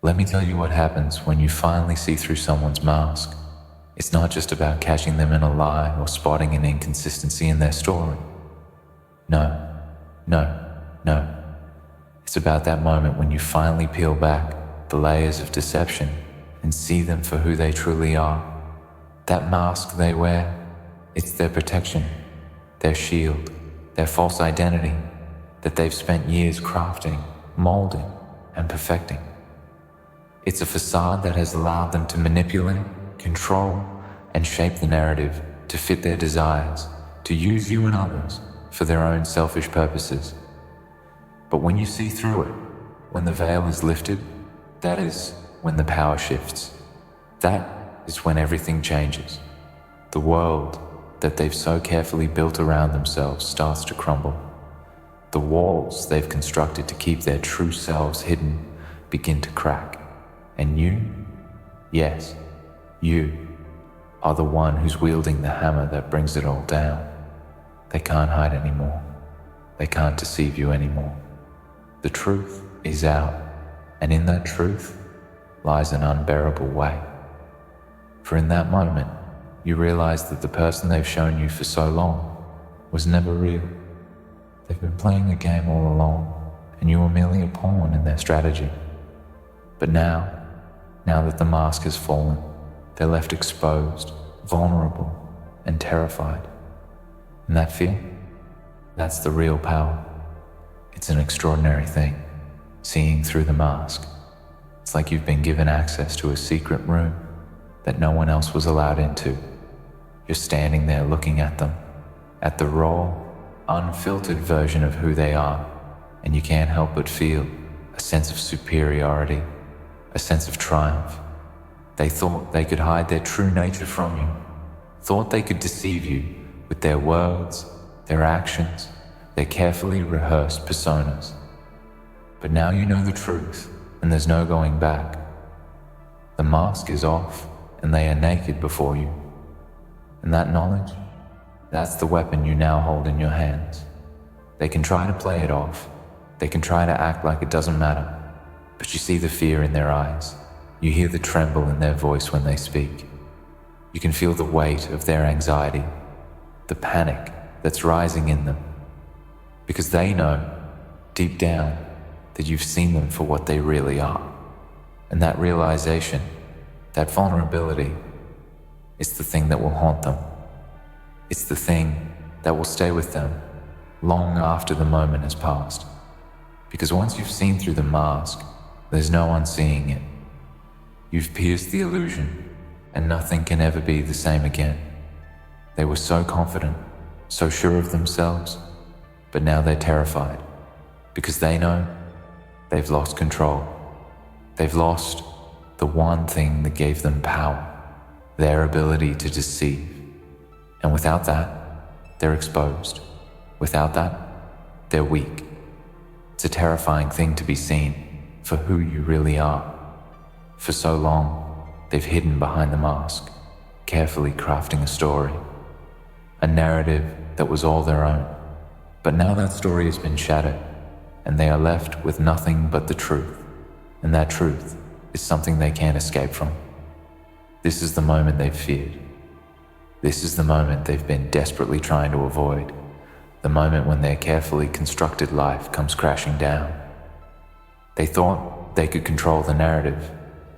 Let me tell you what happens when you finally see through someone's mask. It's not just about catching them in a lie or spotting an inconsistency in their story. No, no, no. It's about that moment when you finally peel back the layers of deception and see them for who they truly are. That mask they wear, it's their protection, their shield, their false identity that they've spent years crafting, molding, and perfecting. It's a facade that has allowed them to manipulate, control, and shape the narrative to fit their desires, to use you and others for their own selfish purposes. But when you see through it, when the veil is lifted, that is when the power shifts. That is when everything changes. The world that they've so carefully built around themselves starts to crumble. The walls they've constructed to keep their true selves hidden begin to crack. And you, yes, you, are the one who's wielding the hammer that brings it all down. They can't hide anymore. They can't deceive you anymore. The truth is out, and in that truth lies an unbearable weight. For in that moment, you realize that the person they've shown you for so long was never real. They've been playing a game all along, and you were merely a pawn in their strategy. But now that the mask has fallen, they're left exposed, vulnerable, and terrified. And that fear, that's the real power. It's an extraordinary thing, seeing through the mask. It's like you've been given access to a secret room that no one else was allowed into. You're standing there looking at them, at the raw, unfiltered version of who they are, and you can't help but feel a sense of superiority, a sense of triumph. They thought they could hide their true nature from you, thought they could deceive you with their words, their actions, their carefully rehearsed personas. But now you know the truth, and there's no going back. The mask is off, and they are naked before you. And that knowledge, that's the weapon you now hold in your hands. They can try to play it off. They can try to act like it doesn't matter. But you see the fear in their eyes. You hear the tremble in their voice when they speak. You can feel the weight of their anxiety, the panic that's rising in them. Because they know, deep down, that you've seen them for what they really are. And that realization, that vulnerability, is the thing that will haunt them. It's the thing that will stay with them long after the moment has passed. Because once you've seen through the mask, there's no unseeing it. You've pierced the illusion, and nothing can ever be the same again. They were so confident, so sure of themselves, but now they're terrified, because they know they've lost control. They've lost the one thing that gave them power, their ability to deceive. And without that, they're exposed. Without that, they're weak. It's a terrifying thing to be seen for who you really are. For so long, they've hidden behind the mask, carefully crafting a story, a narrative that was all their own. But now that story has been shattered, and they are left with nothing but the truth. And that truth is something they can't escape from. This is the moment they've feared. This is the moment they've been desperately trying to avoid. The moment when their carefully constructed life comes crashing down. They thought they could control the narrative,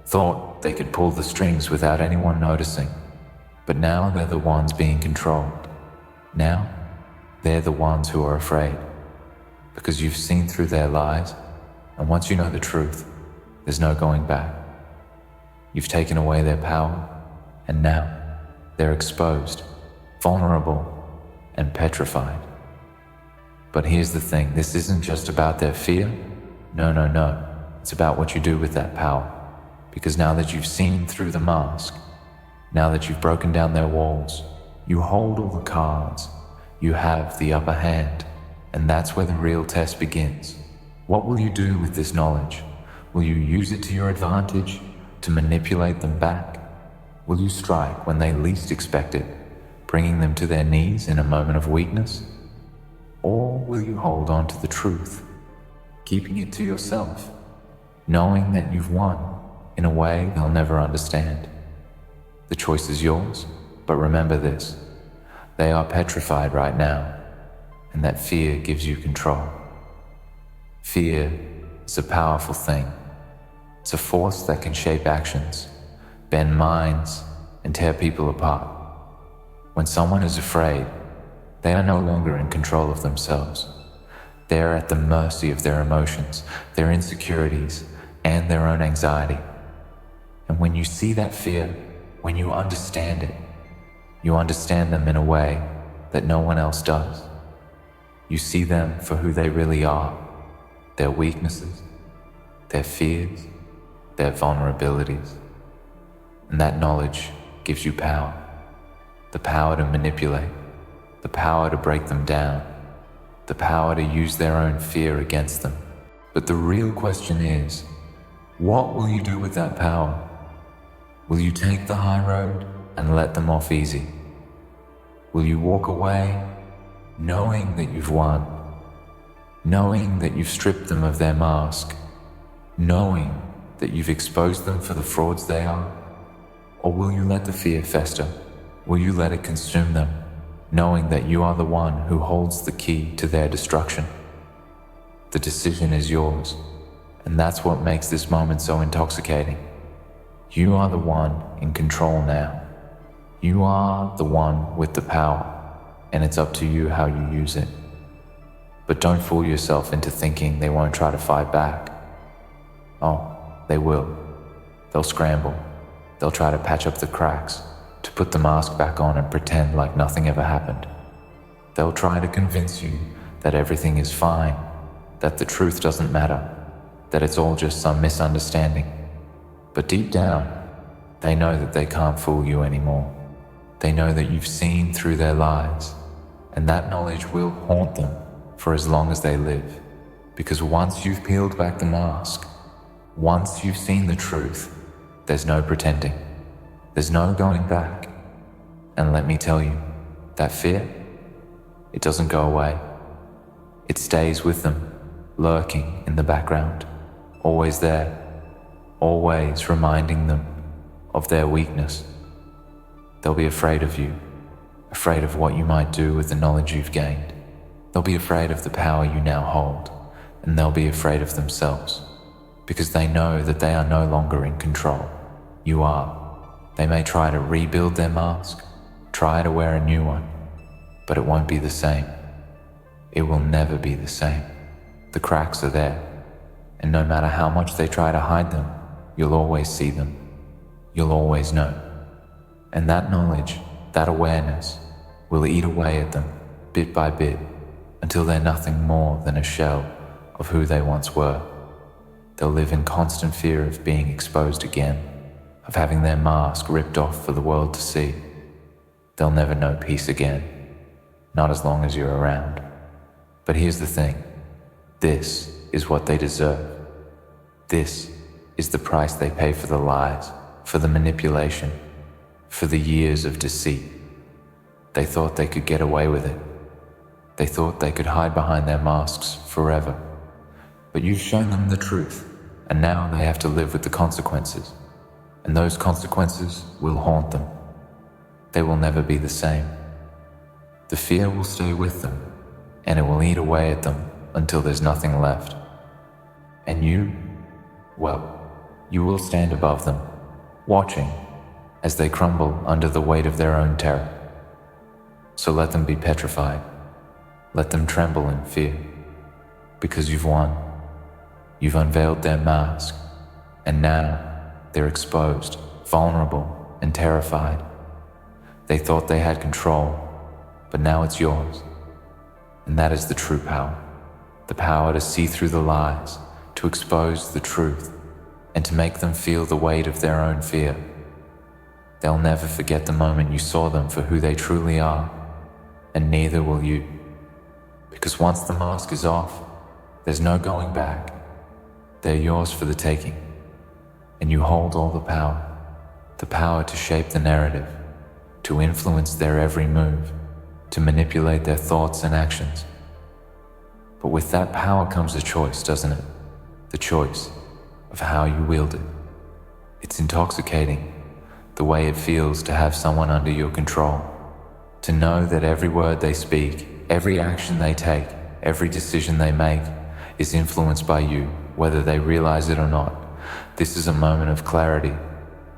thought they could pull the strings without anyone noticing. But now they're the ones being controlled. Now, they're the ones who are afraid. Because you've seen through their lies, and once you know the truth, there's no going back. You've taken away their power, and now they're exposed, vulnerable, and petrified. But here's the thing, this isn't just about their fear. No. It's about what you do with that power. Because now that you've seen through the mask, now that you've broken down their walls, you hold all the cards, you have the upper hand, and that's where the real test begins. What will you do with this knowledge? Will you use it to your advantage, to manipulate them back? Will you strike when they least expect it, bringing them to their knees in a moment of weakness? Or will you hold on to the truth, keeping it to yourself, knowing that you've won, in a way they'll never understand. The choice is yours, but remember this: they are petrified right now, and that fear gives you control. Fear is a powerful thing. It's a force that can shape actions, bend minds, and tear people apart. When someone is afraid, they are no longer in control of themselves. They are at the mercy of their emotions, their insecurities, and their own anxiety. And when you see that fear, when you understand it, you understand them in a way that no one else does. You see them for who they really are, their weaknesses, their fears, their vulnerabilities. And that knowledge gives you power. The power to manipulate, the power to break them down, the power to use their own fear against them. But the real question is, what will you do with that power? Will you take the high road and let them off easy? Will you walk away knowing that you've won, knowing that you've stripped them of their mask, knowing that you've exposed them for the frauds they are? Or will you let the fear fester? Will you let it consume them, knowing that you are the one who holds the key to their destruction? The decision is yours, and that's what makes this moment so intoxicating. You are the one in control now. You are the one with the power, and it's up to you how you use it. But don't fool yourself into thinking they won't try to fight back. Oh, they will. They'll scramble. They'll try to patch up the cracks, to put the mask back on and pretend like nothing ever happened. They'll try to convince you that everything is fine, that the truth doesn't matter, that it's all just some misunderstanding. But deep down, they know that they can't fool you anymore. They know that you've seen through their lies, and that knowledge will haunt them for as long as they live. Because once you've peeled back the mask, once you've seen the truth, there's no pretending. There's no going back. And let me tell you, that fear, it doesn't go away. It stays with them, lurking in the background, always there, always reminding them of their weakness. They'll be afraid of you, afraid of what you might do with the knowledge you've gained. They'll be afraid of the power you now hold, and they'll be afraid of themselves, because they know that they are no longer in control. You are. They may try to rebuild their mask, try to wear a new one, but it won't be the same. It will never be the same. The cracks are there, and no matter how much they try to hide them, you'll always see them. You'll always know. And that knowledge, that awareness, will eat away at them, bit by bit, until they're nothing more than a shell of who they once were. They'll live in constant fear of being exposed again, of having their mask ripped off for the world to see. They'll never know peace again, not as long as you're around. But here's the thing, this is what they deserve. This is the price they pay for the lies, for the manipulation, for the years of deceit. They thought they could get away with it. They thought they could hide behind their masks forever. But you've shown them the truth, and now they have to live with the consequences. And those consequences will haunt them. They will never be the same. The fear will stay with them, and it will eat away at them until there's nothing left. And you, well, you will stand above them, watching as they crumble under the weight of their own terror. So let them be petrified. Let them tremble in fear, because you've won. You've unveiled their mask, and now they're exposed, vulnerable, and terrified. They thought they had control, but now it's yours. And that is the true power. The power to see through the lies, to expose the truth, and to make them feel the weight of their own fear. They'll never forget the moment you saw them for who they truly are, and neither will you. Because once the mask is off, there's no going back. They're yours for the taking, and you hold all the power to shape the narrative, to influence their every move, to manipulate their thoughts and actions. But with that power comes a choice, doesn't it? The choice of how you wield it. It's intoxicating, the way it feels to have someone under your control. To know that every word they speak, every action they take, every decision they make is influenced by you, whether they realize it or not. This is a moment of clarity,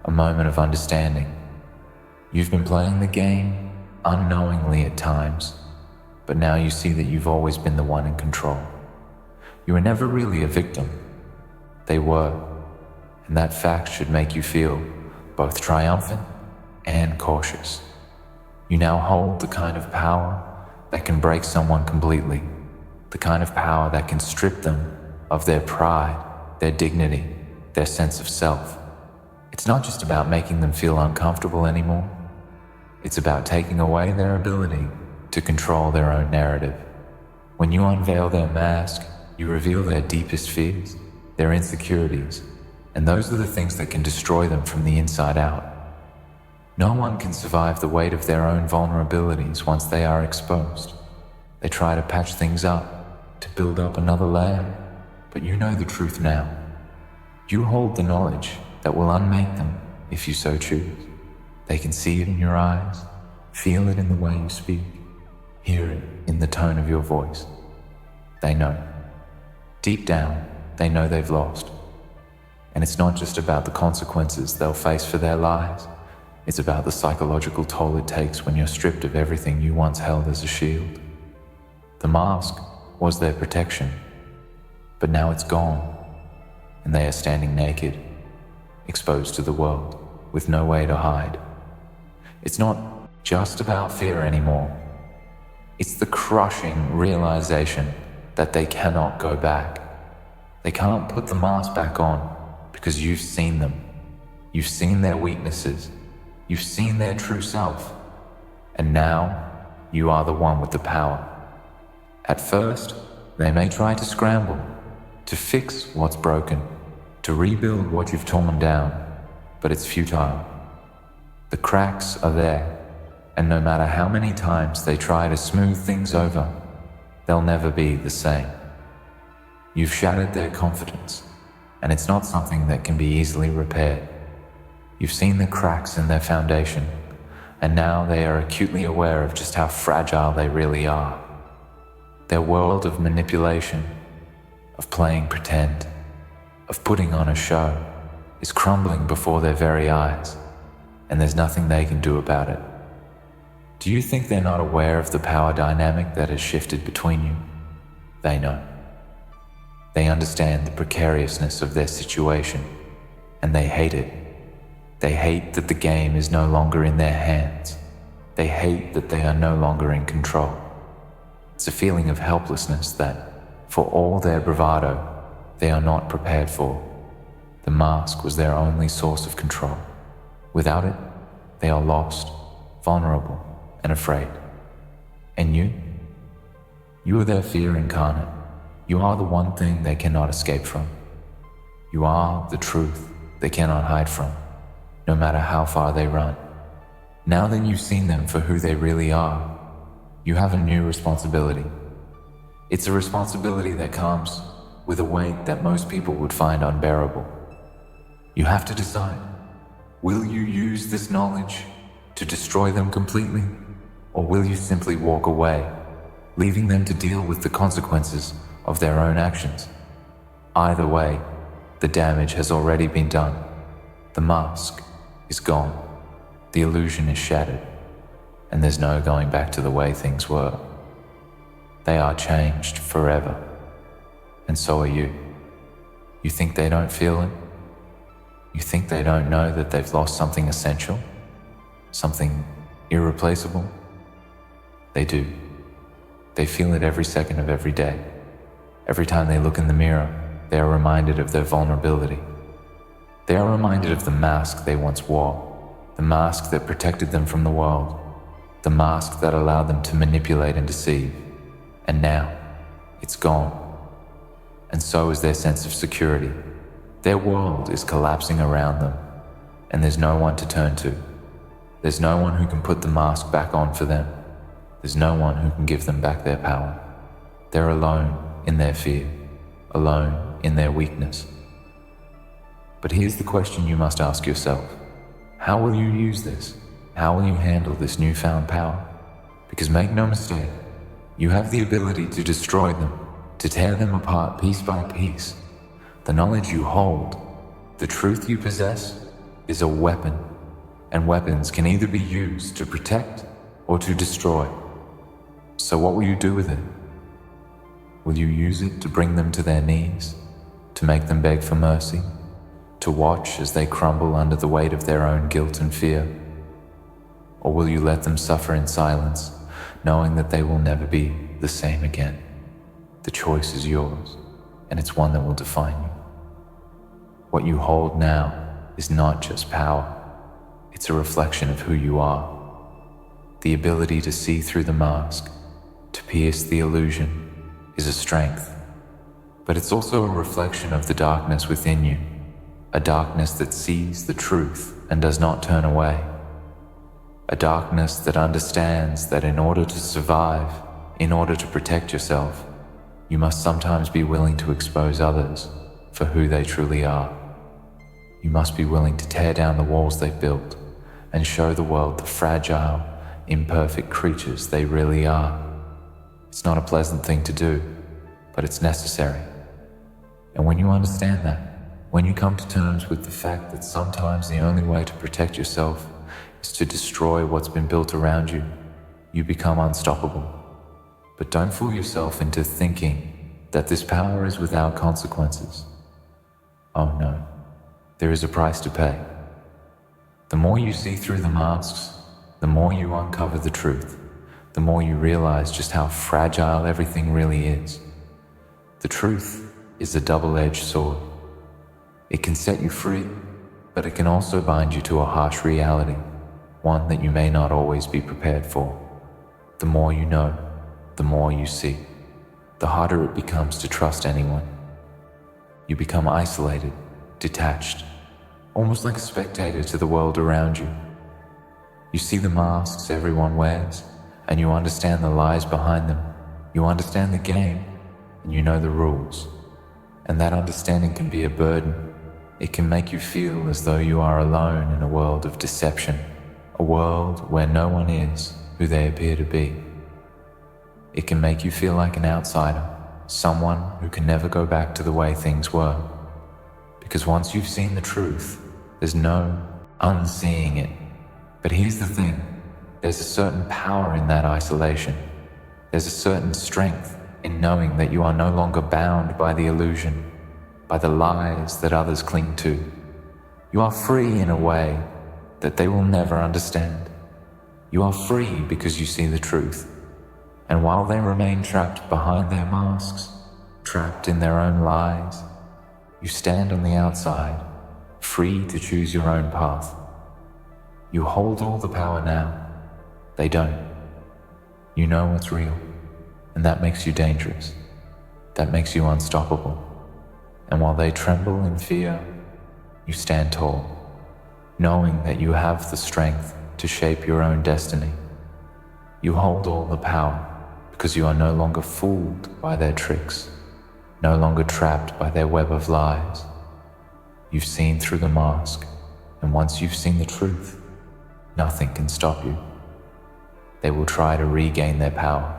a moment of understanding. You've been playing the game unknowingly at times, but now you see that you've always been the one in control. You were never really a victim. They were, and that fact should make you feel both triumphant and cautious. You now hold the kind of power that can break someone completely, the kind of power that can strip them of their pride, their dignity, their sense of self. It's not just about making them feel uncomfortable anymore. It's about taking away their ability to control their own narrative. When you unveil their mask, you reveal their deepest fears, their insecurities, and those are the things that can destroy them from the inside out. No one can survive the weight of their own vulnerabilities once they are exposed. They try to patch things up, to build up another layer, but you know the truth now. You hold the knowledge that will unmake them if you so choose. They can see it in your eyes, feel it in the way you speak, hear it in the tone of your voice. They know. Deep down, they know they've lost. And it's not just about the consequences they'll face for their lies. It's about the psychological toll it takes when you're stripped of everything you once held as a shield. The mask was their protection, but now it's gone, and they are standing naked, exposed to the world, with no way to hide. It's not just about fear anymore. It's the crushing realization that they cannot go back. They can't put the mask back on because you've seen them. You've seen their weaknesses. You've seen their true self. And now you are the one with the power. At first, they may try to scramble, to fix what's broken, to rebuild what you've torn down, but it's futile. The cracks are there, and no matter how many times they try to smooth things over, they'll never be the same. You've shattered their confidence, and it's not something that can be easily repaired. You've seen the cracks in their foundation, and now they are acutely aware of just how fragile they really are. Their world of manipulation, of playing pretend, of putting on a show, is crumbling before their very eyes, and there's nothing they can do about it. Do you think they're not aware of the power dynamic that has shifted between you? They know. They understand the precariousness of their situation, and they hate it. They hate that the game is no longer in their hands. They hate that they are no longer in control. It's a feeling of helplessness that, for all their bravado, they are not prepared for. The mask was their only source of control. Without it, they are lost, vulnerable, and afraid. And you? You are their fear incarnate. You are the one thing they cannot escape from. You are the truth they cannot hide from, no matter how far they run. Now that you've seen them for who they really are, you have a new responsibility. It's a responsibility that comes with a weight that most people would find unbearable. You have to decide, will you use this knowledge to destroy them completely, or will you simply walk away, leaving them to deal with the consequences of their own actions? Either way, the damage has already been done. The mask is gone. The illusion is shattered, and there's no going back to the way things were. They are changed forever, and so are you. You think they don't feel it? You think they don't know that they've lost something essential? Something irreplaceable? They do. They feel it every second of every day. Every time they look in the mirror, they are reminded of their vulnerability. They are reminded of the mask they once wore, the mask that protected them from the world, the mask that allowed them to manipulate and deceive. And now, it's gone. And so is their sense of security. Their world is collapsing around them, and there's no one to turn to. There's no one who can put the mask back on for them. There's no one who can give them back their power. They're alone in their fear, alone in their weakness. But here's the question you must ask yourself. How will you use this? How will you handle this newfound power? Because make no mistake, you have the ability to destroy them, to tear them apart piece by piece. The knowledge you hold, the truth you possess, is a weapon, and weapons can either be used to protect or to destroy. So what will you do with it? Will you use it to bring them to their knees, to make them beg for mercy, to watch as they crumble under the weight of their own guilt and fear? Or will you let them suffer in silence, knowing that they will never be the same again? The choice is yours, and it's one that will define you. What you hold now is not just power, it's a reflection of who you are. The ability to see through the mask, to pierce the illusion, is a strength, but it's also a reflection of the darkness within you, a darkness that sees the truth and does not turn away, a darkness that understands that in order to survive, in order to protect yourself, you must sometimes be willing to expose others for who they truly are. You must be willing to tear down the walls they've built and show the world the fragile, imperfect creatures they really are. It's not a pleasant thing to do, but it's necessary. And when you understand that, when you come to terms with the fact that sometimes the only way to protect yourself is to destroy what's been built around you, you become unstoppable. But don't fool yourself into thinking that this power is without consequences. Oh no, there is a price to pay. The more you see through the masks, the more you uncover the truth, the more you realize just how fragile everything really is. The truth is a double-edged sword. It can set you free, but it can also bind you to a harsh reality, one that you may not always be prepared for. The more you know, the more you see, the harder it becomes to trust anyone. You become isolated, detached, almost like a spectator to the world around you. You see the masks everyone wears, and you understand the lies behind them. You understand the game, and you know the rules. And that understanding can be a burden. It can make you feel as though you are alone in a world of deception, a world where no one is who they appear to be. It can make you feel like an outsider, someone who can never go back to the way things were. Because once you've seen the truth, there's no unseeing it. But here's the thing, there's a certain power in that isolation. There's a certain strength in knowing that you are no longer bound by the illusion, by the lies that others cling to. You are free in a way that they will never understand. You are free because you see the truth. And while they remain trapped behind their masks, trapped in their own lies, you stand on the outside, free to choose your own path. You hold all the power now. They don't. You know what's real, and that makes you dangerous. That makes you unstoppable. And while they tremble in fear, you stand tall, knowing that you have the strength to shape your own destiny. You hold all the power because you are no longer fooled by their tricks, no longer trapped by their web of lies. You've seen through the mask, and once you've seen the truth, nothing can stop you. They will try to regain their power.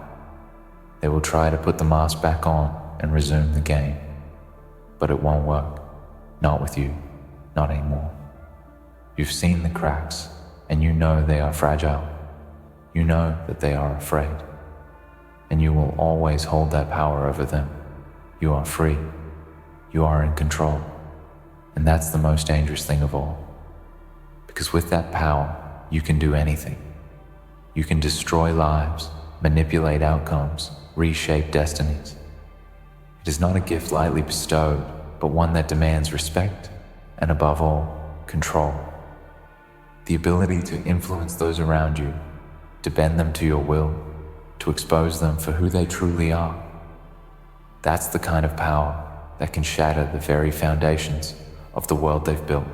They will try to put the mask back on and resume the game. But it won't work. Not with you. Not anymore. You've seen the cracks, and you know they are fragile. You know that they are afraid. And you will always hold that power over them. You are free. You are in control. And that's the most dangerous thing of all. Because with that power, you can do anything. You can destroy lives, manipulate outcomes, reshape destinies. It is not a gift lightly bestowed, but one that demands respect and, above all, control. The ability to influence those around you, to bend them to your will, to expose them for who they truly are. That's the kind of power that can shatter the very foundations of the world they've built.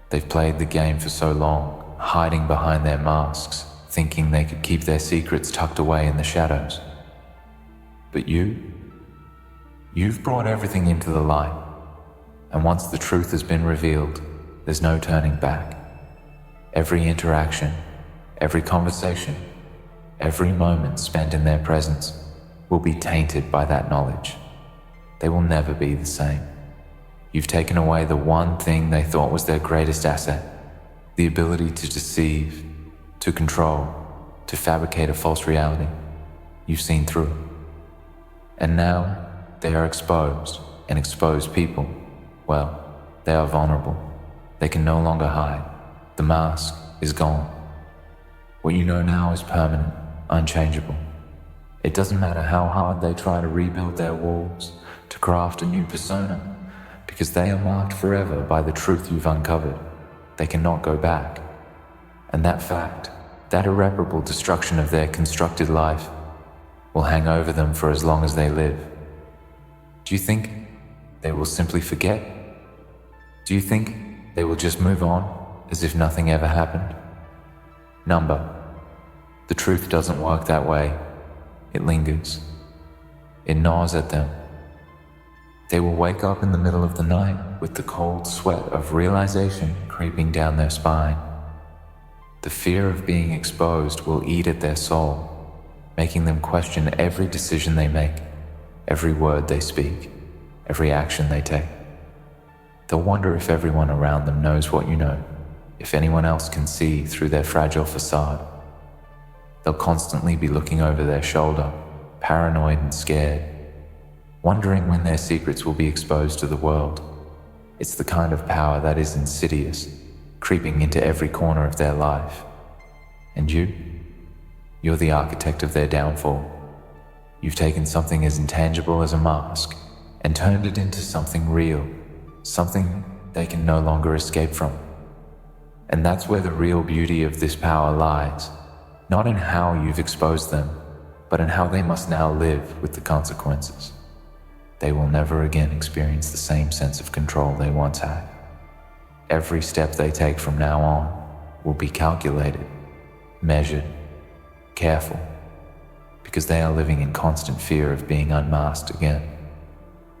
They've played the game for so long, hiding behind their masks, thinking they could keep their secrets tucked away in the shadows. But you've brought everything into the light. And once the truth has been revealed, there's no turning back. Every interaction, every conversation, every moment spent in their presence will be tainted by that knowledge. They will never be the same. You've taken away the one thing they thought was their greatest asset, the ability to deceive, to control, to fabricate a false reality. You've seen through it. And now they are exposed, and exposed people, well, they are vulnerable. They can no longer hide. The mask is gone. What you know now is permanent, unchangeable. It doesn't matter how hard they try to rebuild their walls, to craft a new persona, because they are marked forever by the truth you've uncovered. They cannot go back. And that fact, that irreparable destruction of their constructed life, will hang over them for as long as they live. Do you think they will simply forget? Do you think they will just move on as if nothing ever happened? Number, the truth doesn't work that way. It lingers. It gnaws at them. They will wake up in the middle of the night with the cold sweat of realization creeping down their spine. The fear of being exposed will eat at their soul, making them question every decision they make, every word they speak, every action they take. They'll wonder if everyone around them knows what you know, if anyone else can see through their fragile facade. They'll constantly be looking over their shoulder, paranoid and scared, wondering when their secrets will be exposed to the world. It's the kind of power that is insidious, creeping into every corner of their life. And you're the architect of their downfall. You've taken something as intangible as a mask and turned it into something real, something they can no longer escape from. And that's where the real beauty of this power lies, not in how you've exposed them, but in how they must now live with the consequences. They will never again experience the same sense of control they once had. Every step they take from now on will be calculated, measured, careful, because they are living in constant fear of being unmasked again.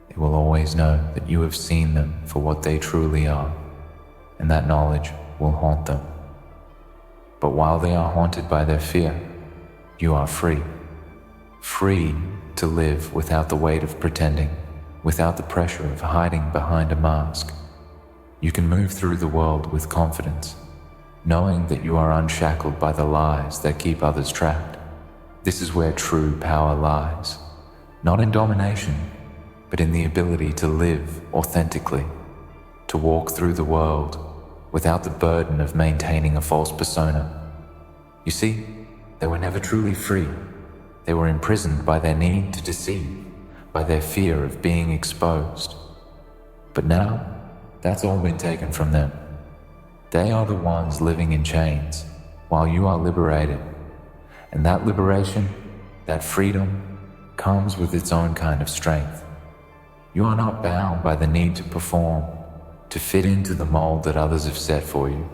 They will always know that you have seen them for what they truly are, and that knowledge will haunt them. But while they are haunted by their fear, you are free. Free to live without the weight of pretending, without the pressure of hiding behind a mask. You can move through the world with confidence, knowing that you are unshackled by the lies that keep others trapped. This is where true power lies, not in domination, but in the ability to live authentically, to walk through the world without the burden of maintaining a false persona. You see, they were never truly free. They were imprisoned by their need to deceive, by their fear of being exposed. But now, that's all been taken from them. They are the ones living in chains, while you are liberated. And that liberation, that freedom, comes with its own kind of strength. You are not bound by the need to perform, to fit into the mold that others have set for you.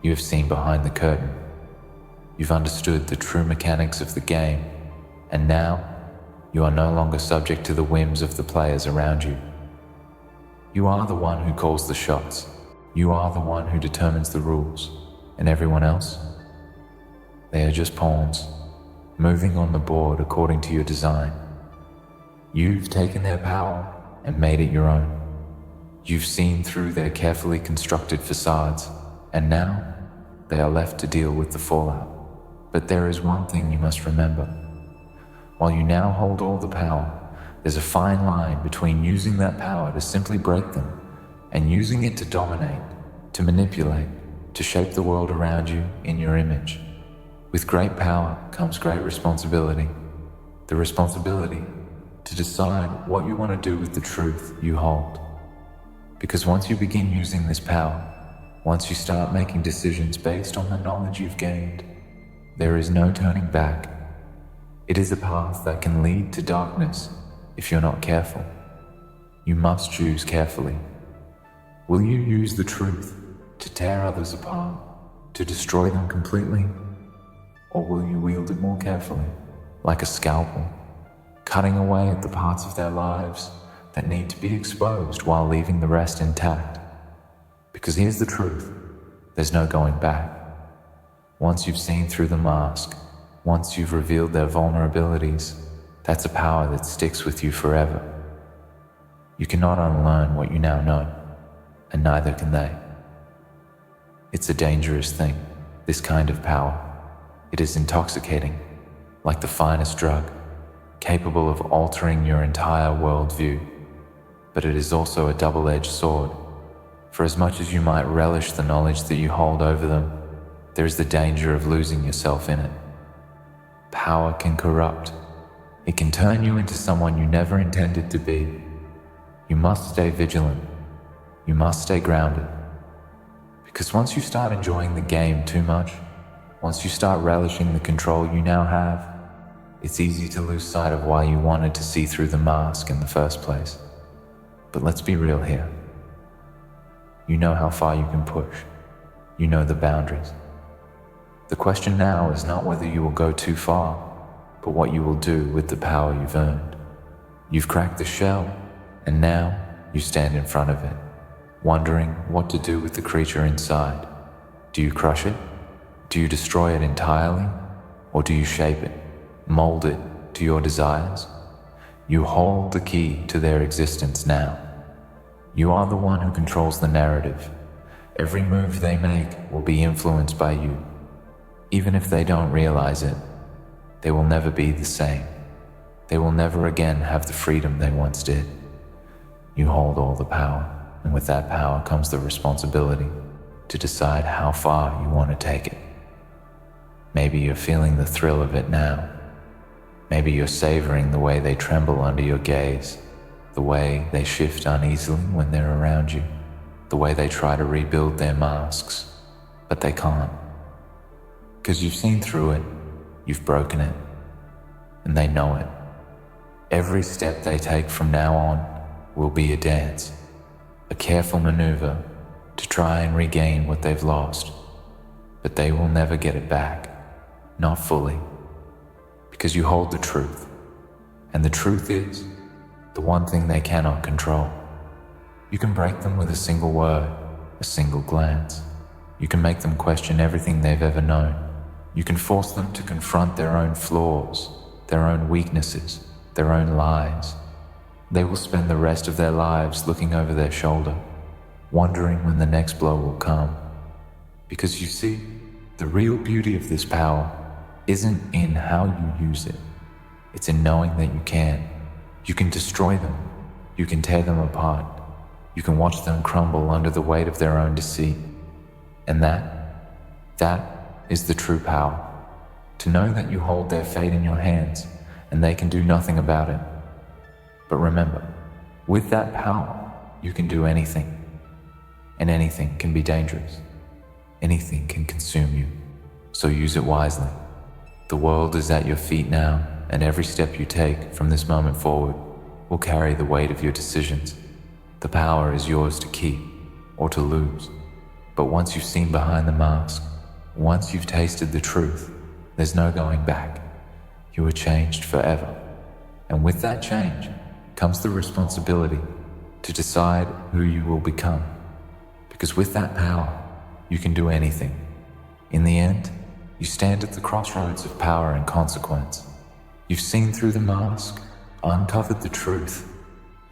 You have seen behind the curtain. You've understood the true mechanics of the game, and now you are no longer subject to the whims of the players around you. You are the one who calls the shots. You are the one who determines the rules, and everyone else? They are just pawns, moving on the board according to your design. You've taken their power and made it your own. You've seen through their carefully constructed facades, and now they are left to deal with the fallout. But there is one thing you must remember. While you now hold all the power, there's a fine line between using that power to simply break them and using it to dominate, to manipulate, to shape the world around you in your image. With great power comes great responsibility. The responsibility to decide what you want to do with the truth you hold. Because once you begin using this power, once you start making decisions based on the knowledge you've gained, there is no turning back. It is a path that can lead to darkness if you're not careful. You must choose carefully. Will you use the truth to tear others apart, to destroy them completely? Or will you wield it more carefully, like a scalpel, cutting away at the parts of their lives that need to be exposed while leaving the rest intact. Because here's the truth, there's no going back. Once you've seen through the mask, once you've revealed their vulnerabilities, that's a power that sticks with you forever. You cannot unlearn what you now know, and neither can they. It's a dangerous thing, this kind of power. It is intoxicating, like the finest drug, capable of altering your entire worldview. But it is also a double-edged sword. For as much as you might relish the knowledge that you hold over them, there is the danger of losing yourself in it. Power can corrupt. It can turn you into someone you never intended to be. You must stay vigilant. You must stay grounded. Because once you start enjoying the game too much, once you start relishing the control you now have, it's easy to lose sight of why you wanted to see through the mask in the first place. But let's be real here. You know how far you can push. You know the boundaries. The question now is not whether you will go too far, but what you will do with the power you've earned. You've cracked the shell, and now you stand in front of it, wondering what to do with the creature inside. Do you crush it? Do you destroy it entirely? Or do you shape it, mold it to your desires? You hold the key to their existence now. You are the one who controls the narrative. Every move they make will be influenced by you. Even if they don't realize it, they will never be the same. They will never again have the freedom they once did. You hold all the power, and with that power comes the responsibility to decide how far you want to take it. Maybe you're feeling the thrill of it now. Maybe you're savoring the way they tremble under your gaze, the way they shift uneasily when they're around you, the way they try to rebuild their masks, but they can't. Because you've seen through it, you've broken it, and they know it. Every step they take from now on will be a dance, a careful maneuver to try and regain what they've lost, but they will never get it back, not fully, because you hold the truth, and the truth is the one thing they cannot control. You can break them with a single word, a single glance. You can make them question everything they've ever known. You can force them to confront their own flaws, their own weaknesses, their own lies. They will spend the rest of their lives looking over their shoulder, wondering when the next blow will come. Because you see, the real beauty of this power isn't in how you use it. It's in knowing that you can. You can destroy them. You can tear them apart. You can watch them crumble under the weight of their own deceit. And that is the true power. To know that you hold their fate in your hands and they can do nothing about it. But remember, with that power, you can do anything. And anything can be dangerous. Anything can consume you. So use it wisely. The world is at your feet now, and every step you take from this moment forward will carry the weight of your decisions. The power is yours to keep or to lose. But once you've seen behind the mask, once you've tasted the truth, there's no going back. You are changed forever. And with that change comes the responsibility to decide who you will become. Because with that power, you can do anything. In the end, you stand at the crossroads of power and consequence. You've seen through the mask, uncovered the truth,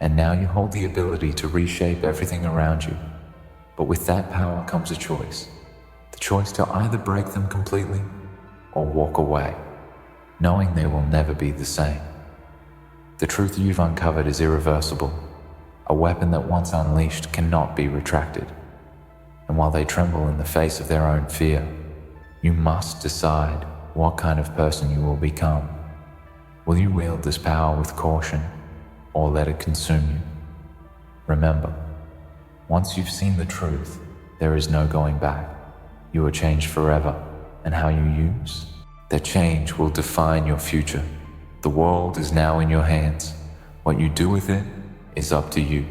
and now you hold the ability to reshape everything around you. But with that power comes a choice. The choice to either break them completely or walk away, knowing they will never be the same. The truth you've uncovered is irreversible, a weapon that once unleashed cannot be retracted. And while they tremble in the face of their own fear, you must decide what kind of person you will become. Will you wield this power with caution or let it consume you? Remember, once you've seen the truth, there is no going back. You are changed forever, and how you use that change will define your future. The world is now in your hands. What you do with it is up to you.